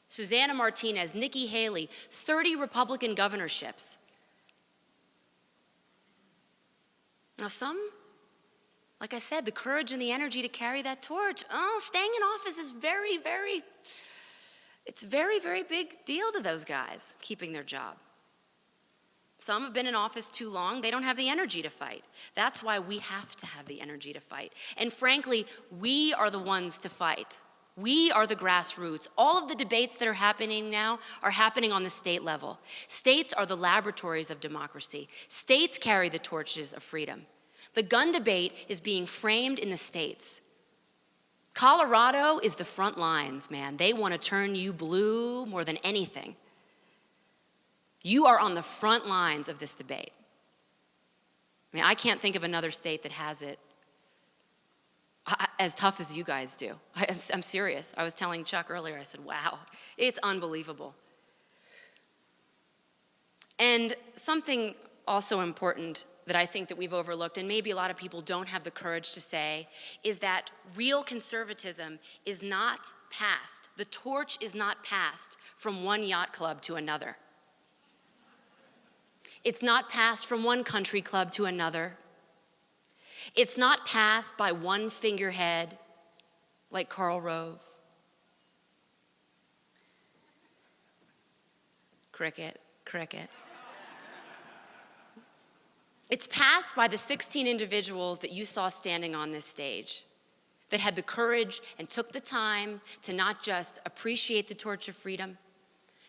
Susana Martinez, Nikki Haley, 30 Republican governorships. Now some, like I said, the courage and the energy to carry that torch, staying in office is it's very, very big deal to those guys, keeping their job. Some have been in office too long. They don't have the energy to fight. That's why we have to have the energy to fight. And frankly, we are the ones to fight. We are the grassroots. All of the debates that are happening now are happening on the state level. States are the laboratories of democracy. States carry the torches of freedom. The gun debate is being framed in the states. Colorado is the front lines, man. They want to turn you blue more than anything. You are on the front lines of this debate. I mean, I can't think of another state that has it as tough as you guys do. I'm serious. I was telling Chuck earlier, I said, wow, it's unbelievable. And something also important that I think that we've overlooked, and maybe a lot of people don't have the courage to say, is that real conservatism is not passed. The torch is not passed from one yacht club to another. It's not passed from one country club to another. It's not passed by one figurehead like Karl Rove. Cricket, cricket. It's passed by the 16 individuals that you saw standing on this stage that had the courage and took the time to not just appreciate the torch of freedom,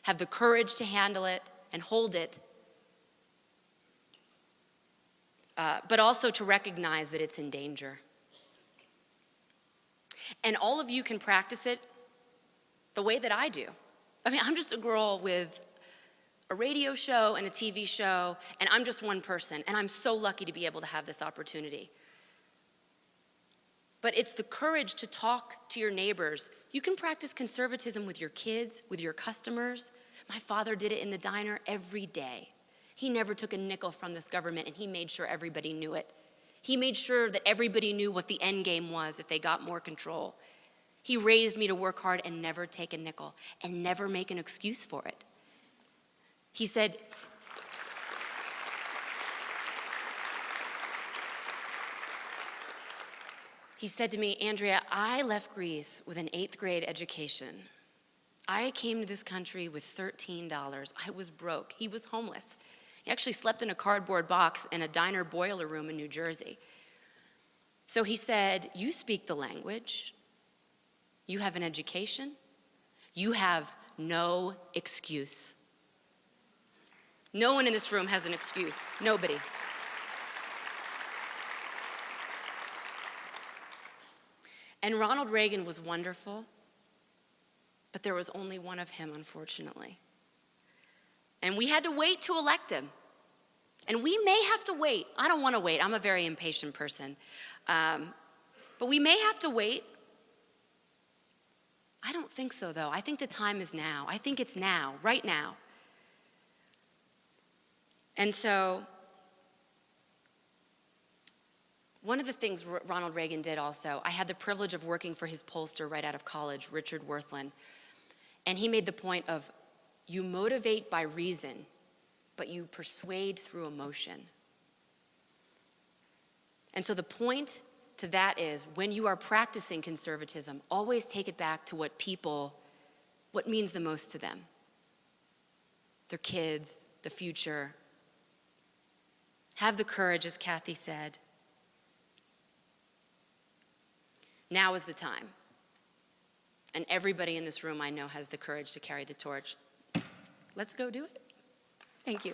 have the courage to handle it and hold it, but also to recognize that it's in danger. And all of you can practice it the way that I do. I mean, I'm just a girl with a radio show and a TV show, and I'm just one person, and I'm so lucky to be able to have this opportunity. But it's the courage to talk to your neighbors. You can practice conservatism with your kids, with your customers. My father did it in the diner every day. He never took a nickel from this government, and he made sure everybody knew it. He made sure that everybody knew what the end game was if they got more control. He raised me to work hard and never take a nickel and never make an excuse for it. He said, to me, Andrea, I left Greece with an 8th grade education. I came to this country with $13. I was broke. He was homeless. He actually slept in a cardboard box in a diner boiler room in New Jersey. So he said, you speak the language. You have an education. You have no excuse. No one in this room has an excuse. Nobody. And Ronald Reagan was wonderful, but there was only one of him, unfortunately. And we had to wait to elect him. And we may have to wait. I don't want to wait. I'm a very impatient person. But we may have to wait. I don't think so, though. I think the time is now. I think it's now, right now. And so, one of the things Ronald Reagan did also, I had the privilege of working for his pollster right out of college, Richard Wirthlin. And he made the point of, you motivate by reason, but you persuade through emotion. And so the point to that is, when you are practicing conservatism, always take it back to what means the most to them. Their kids, the future. Have the courage, as Kathy said. Now is the time. And everybody in this room I know has the courage to carry the torch. Let's go do it. Thank you.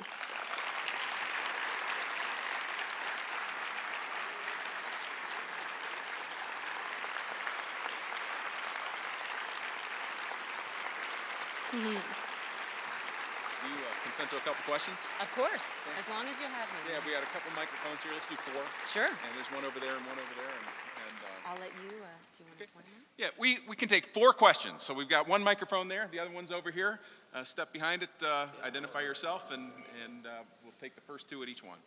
You consent to a couple questions? Of course, as long as you have me. Yeah, we got a couple microphones here. Let's do 4. Sure. And there's one over there and one over there. And I'll let you, do you want to point out? Yeah, we can take 4 questions. So we've got one microphone there, the other one's over here. Step behind it, identify yourself, and we'll take the first 2 at each one.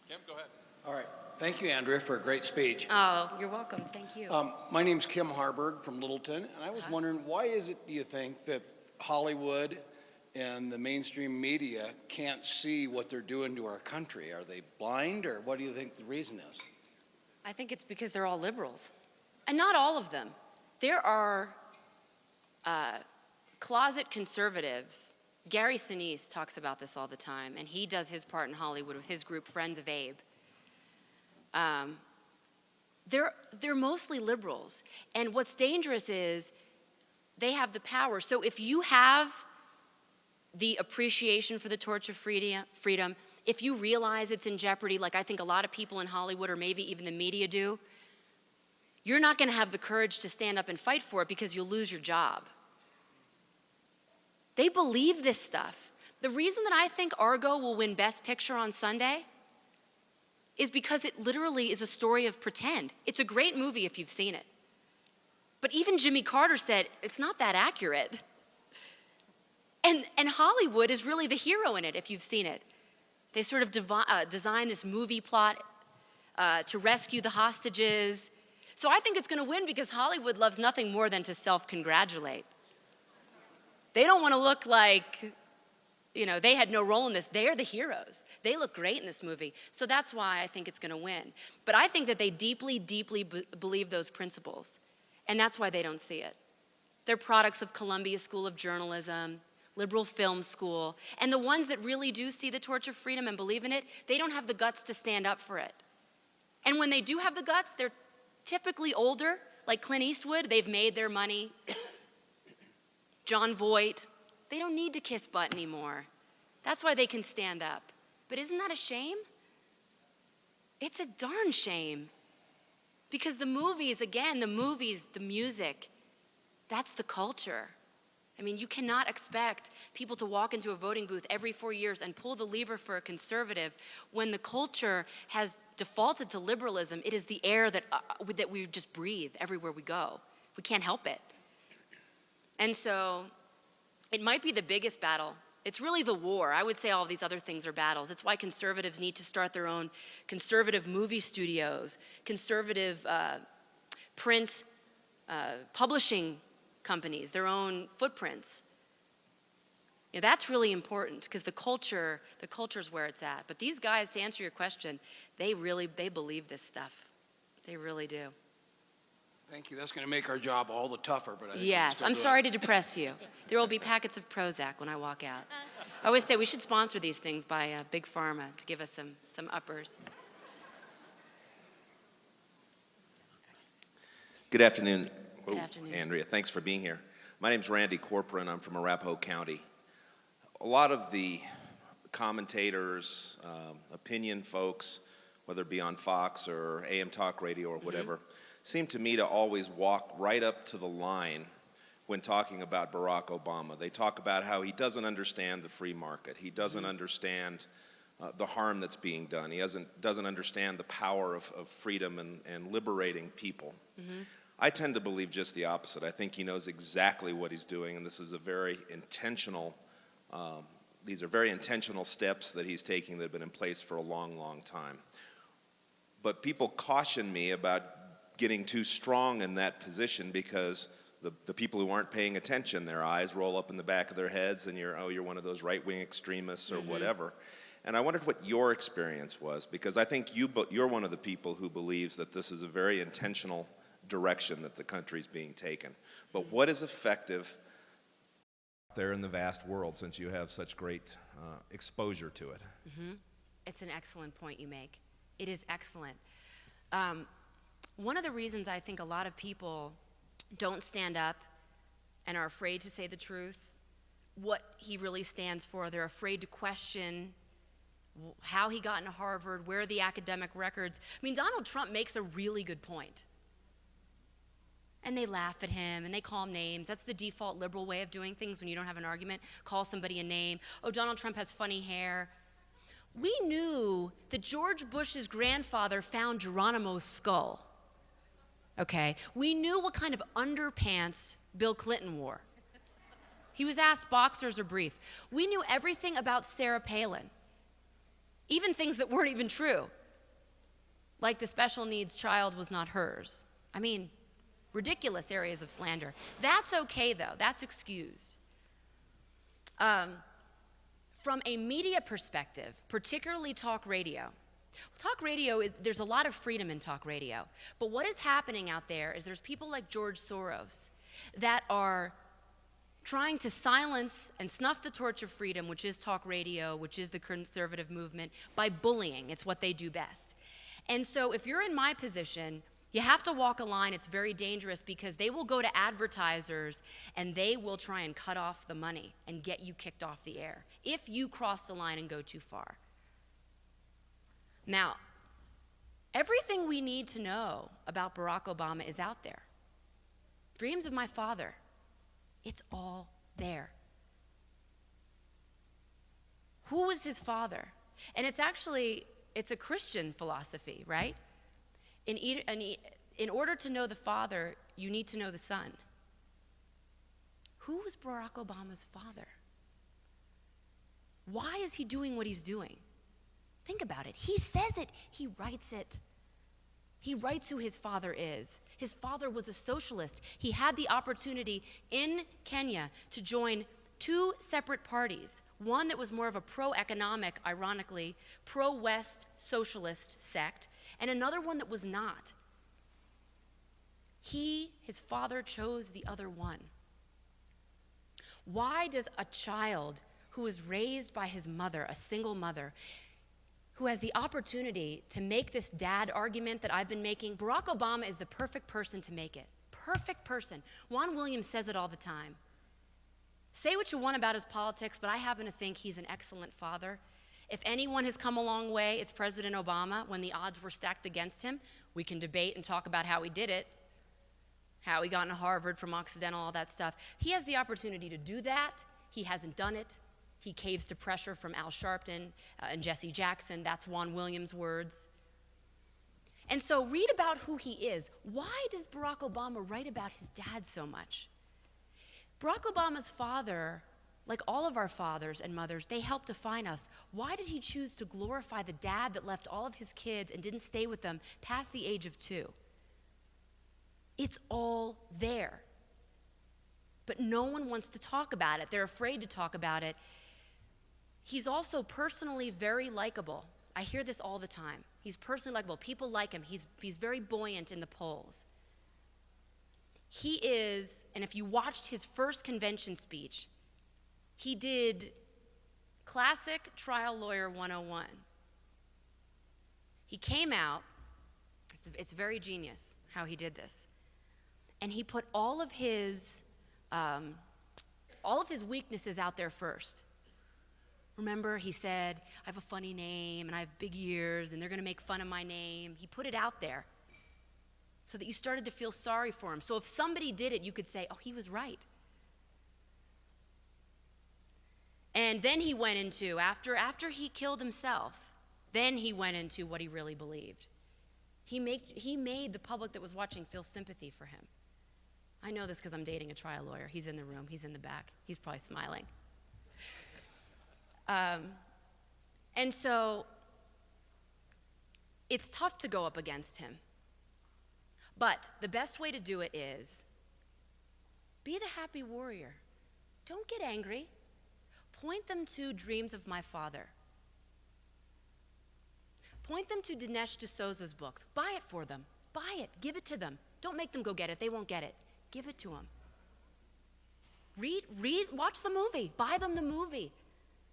Kim, go ahead. All right. Thank you, Andrea, for a great speech. Oh, you're welcome. Thank you. My name's Kim Harburg from Littleton, and I was wondering, why is it, do you think, that Hollywood and the mainstream media can't see what they're doing to our country? Are they blind, or what do you think the reason is? I think it's because they're all liberals. And not all of them. There are closet conservatives. Gary Sinise talks about this all the time, and he does his part in Hollywood with his group, Friends of Abe. They're mostly liberals. And what's dangerous is they have the power. So if you have the appreciation for the torch of freedom, if you realize it's in jeopardy, like I think a lot of people in Hollywood or maybe even the media do, you're not going to have the courage to stand up and fight for it because you'll lose your job. They believe this stuff. The reason that I think Argo will win Best Picture on Sunday is because it literally is a story of pretend. It's a great movie if you've seen it. But even Jimmy Carter said, it's not that accurate. And Hollywood is really the hero in it if you've seen it. They sort of design this movie plot to rescue the hostages. So I think it's going to win because Hollywood loves nothing more than to self-congratulate. They don't want to look like, you know, they had no role in this. They are the heroes. They look great in this movie. So that's why I think it's going to win. But I think that they deeply, deeply believe those principles. And that's why they don't see it. They're products of Columbia School of Journalism, Liberal Film School. And the ones that really do see the torch of freedom and believe in it, they don't have the guts to stand up for it. And when they do have the guts, they're typically older, like Clint Eastwood. They've made their money. John Voight, they don't need to kiss butt anymore. That's why they can stand up. But isn't that a shame? It's a darn shame. Because the movies, again, the music, that's the culture. I mean, you cannot expect people to walk into a voting booth every 4 years and pull the lever for a conservative when the culture has defaulted to liberalism. It is the air that we just breathe everywhere we go. We can't help it. And so it might be the biggest battle. It's really the war. I would say all these other things are battles. It's why conservatives need to start their own conservative movie studios, conservative print publishing companies, their own footprints. You know, that's really important because the culture's where it's at. But these guys, to answer your question, they believe this stuff. They really do. Thank you. That's going to make our job all the tougher. But I think Yes, I'm sorry to depress you. There will be packets of Prozac when I walk out. I always say we should sponsor these things by Big Pharma to give us some uppers. Good afternoon. Good afternoon. Andrea, thanks for being here. My name's Randy Corcoran. I'm from Arapahoe County. A lot of the commentators, opinion folks, whether it be on Fox or AM Talk Radio or whatever, seem to me to always walk right up to the line when talking about Barack Obama. They talk about how he doesn't understand the free market. He doesn't understand the harm that's being done. He doesn't understand the power of freedom and liberating people. I tend to believe just the opposite. I think he knows exactly what he's doing, and this is a very intentional, these are very intentional steps that he's taking that have been in place for a long, long time. But people caution me about getting too strong in that position because the people who aren't paying attention, their eyes roll up in the back of their heads and you're one of those right-wing extremists or whatever. And I wondered what your experience was, because I think you're one of the people who believes that this is a very intentional direction that the country's being taken. But what is effective there in the vast world, since you have such great exposure to it? It's an excellent point you make. It is excellent. One of the reasons I think a lot of people don't stand up and are afraid to say the truth, what he really stands for, they're afraid to question how he got into Harvard, where are the academic records. I mean, Donald Trump makes a really good point. And they laugh at him and they call him names. That's the default liberal way of doing things when you don't have an argument. Call somebody a name. Oh, Donald Trump has funny hair. We knew that George Bush's grandfather found Geronimo's skull. Okay? We knew what kind of underpants Bill Clinton wore. He was asked boxers or brief. We knew everything about Sarah Palin, even things that weren't even true, like the special needs child was not hers. I mean, ridiculous areas of slander. That's okay, though. That's excused. From a media perspective, particularly talk radio, talk radio, there's a lot of freedom in talk radio. But what is happening out there is there's people like George Soros that are trying to silence and snuff the torch of freedom, which is talk radio, which is the conservative movement, by bullying. It's what they do best. And so if you're in my position, you have to walk a line. It's very dangerous because they will go to advertisers and they will try and cut off the money and get you kicked off the air if you cross the line and go too far. Now, everything we need to know about Barack Obama is out there. Dreams of My Father, it's all there. Who was his father? And it's a Christian philosophy, right? In order to know the Father, you need to know the Son. Who was Barack Obama's father? Why is he doing what he's doing? Think about it. He says it. He writes it. He writes who his father is. His father was a socialist. He had the opportunity in Kenya to join two separate parties, one that was more of a pro-economic, ironically, pro-West socialist sect, and another one that was not. His father chose the other one. Why does a child who is raised by his mother, a single mother, who has the opportunity to make this dad argument that I've been making, Barack Obama is the perfect person to make it. Perfect person. Juan Williams says it all the time. Say what you want about his politics, but I happen to think he's an excellent father. If anyone has come a long way, it's President Obama. When the odds were stacked against him, we can debate and talk about how he did it, how he got into Harvard from Occidental, all that stuff. He has the opportunity to do that. He hasn't done it. He caves to pressure from Al Sharpton and Jesse Jackson. That's Juan Williams' words. And so read about who he is. Why does Barack Obama write about his dad so much? Barack Obama's father, like all of our fathers and mothers, they helped define us. Why did he choose to glorify the dad that left all of his kids and didn't stay with them past the age of 2? It's all there. But no one wants to talk about it. They're afraid to talk about it. He's also personally very likable. I hear this all the time. He's personally likable. People like him. He's very buoyant in the polls. He is, and if you watched his first convention speech, he did classic trial lawyer 101. He came out, it's very genius how he did this, and he put all of his weaknesses out there first. Remember, he said, I have a funny name, and I have big ears, and they're gonna make fun of my name. He put it out there so that you started to feel sorry for him. So if somebody did it, you could say, oh, he was right. And then he went into, after he killed himself, then he went into what he really believed. He made the public that was watching feel sympathy for him. I know this because I'm dating a trial lawyer. He's in the room, he's in the back. He's probably smiling. And so it's tough to go up against him. But the best way to do it is be the happy warrior. Don't get angry. Point them to Dreams of My Father. Point them to Dinesh D'Souza's books. Buy it for them. Buy it. Give it to them. Don't make them go get it. They won't get it. Give it to them. Watch the movie. Buy them the movie.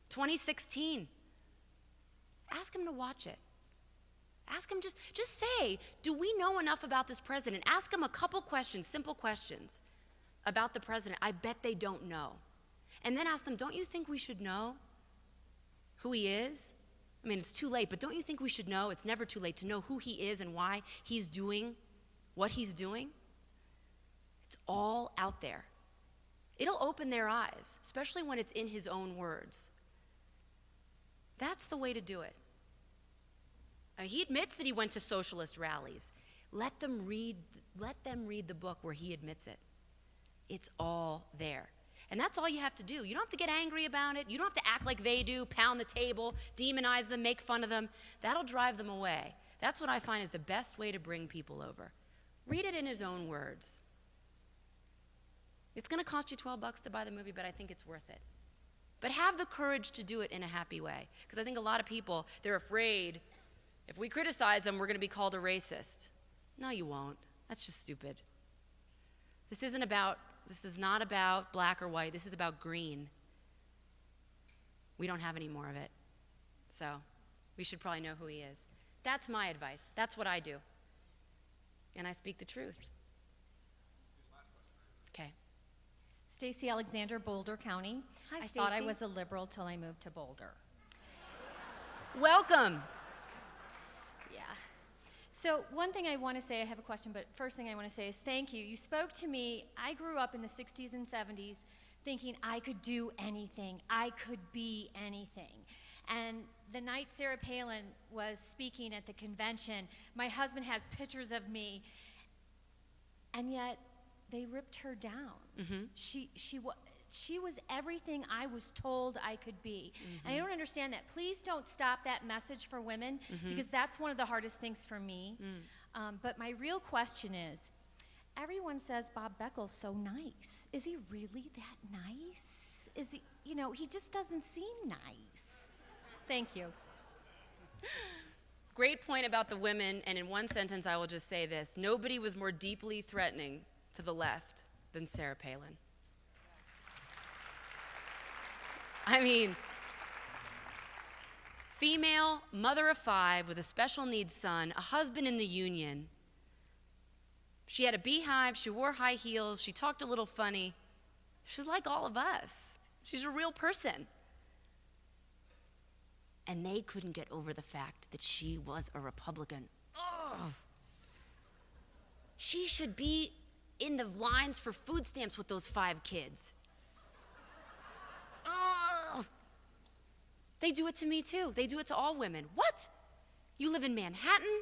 2016. Ask them to watch it. Ask them, just say, do we know enough about this president? Ask them a couple questions, simple questions about the president. I bet they don't know. And then ask them, don't you think we should know who he is? I mean, it's too late, but don't you think we should know? It's never too late to know who he is and why he's doing what he's doing. It's all out there. It'll open their eyes, especially when it's in his own words. That's the way to do it. He admits that he went to socialist rallies. Let them read the book where he admits it. It's all there. And that's all you have to do. You don't have to get angry about it. You don't have to act like they do, pound the table, demonize them, make fun of them. That'll drive them away. That's what I find is the best way to bring people over. Read it in his own words. It's going to cost you $12 to buy the movie, but I think it's worth it. But have the courage to do it in a happy way. Because I think a lot of people, they're afraid if we criticize them, we're going to be called a racist. No, you won't. That's just stupid. This is not about black or white. This is about green. We don't have any more of it. So we should probably know who he is. That's my advice. That's what I do. And I speak the truth. Okay. Stacy Alexander, Boulder County. Hi, I thought I Stacy. was a liberal till I moved to Boulder. Welcome. Yeah. So one thing I want to say, I have a question, but first thing I want to say is thank you. You spoke to me. I grew up in the 60s and 70s thinking I could do anything. I could be anything. And the night Sarah Palin was speaking at the convention, my husband has pictures of me, and yet they ripped her down. Mm-hmm. She was everything I was told I could be. And I don't understand that. Please don't stop that message for women, because that's one of the hardest things for me. But my real question is, everyone says Bob Beckel's so nice. Is he really that nice? Is he, he just doesn't seem nice. Thank you. Great point about the women, and in one sentence I will just say this. Nobody was more deeply threatening to the left than Sarah Palin. I mean, female, mother of 5 with a special needs son, a husband in the union. She had a beehive, she wore high heels, she talked a little funny. She's like all of us. She's a real person. And they couldn't get over the fact that she was a Republican. Ugh. She should be in the lines for food stamps with those 5 kids. Ugh. They do it to me too. They do it to all women. What? You live in Manhattan?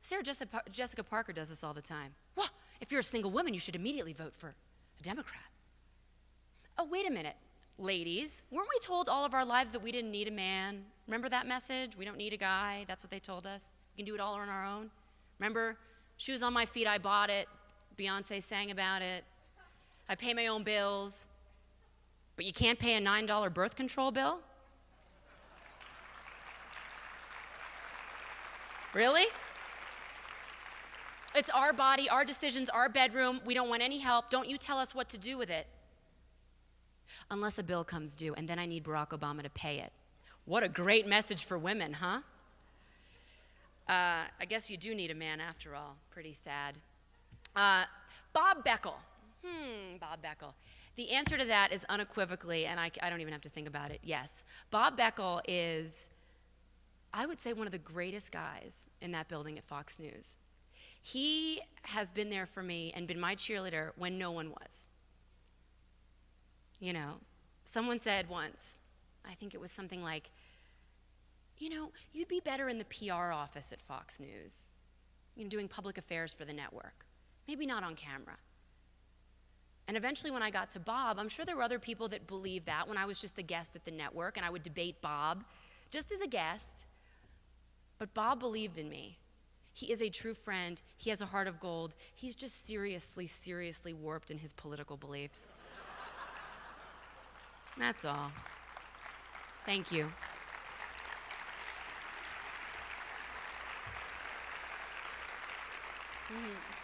Sarah Jessica Parker does this all the time. Well, if you're a single woman, you should immediately vote for a Democrat. Oh, wait a minute. Ladies, weren't we told all of our lives that we didn't need a man? Remember that message? We don't need a guy. That's what they told us. We can do it all on our own. Remember? Shoes on my feet, I bought it. Beyonce sang about it. I pay my own bills. But you can't pay a $9 birth control bill? Really? It's our body, our decisions, our bedroom. We don't want any help. Don't you tell us what to do with it. Unless a bill comes due, and then I need Barack Obama to pay it. What a great message for women, huh? I guess you do need a man after all. Pretty sad. Bob Beckel. Bob Beckel. The answer to that is unequivocally, and I don't even have to think about it, yes. Bob Beckel is, I would say, one of the greatest guys in that building at Fox News. He has been there for me and been my cheerleader when no one was. Someone said once, I think it was something like, you'd be better in the PR office at Fox News, doing public affairs for the network. Maybe not on camera. And eventually when I got to Bob, I'm sure there were other people that believed that when I was just a guest at the network and I would debate Bob just as a guest. But Bob believed in me. He is a true friend. He has a heart of gold. He's just seriously, seriously warped in his political beliefs. That's all. Thank you. Mm-hmm.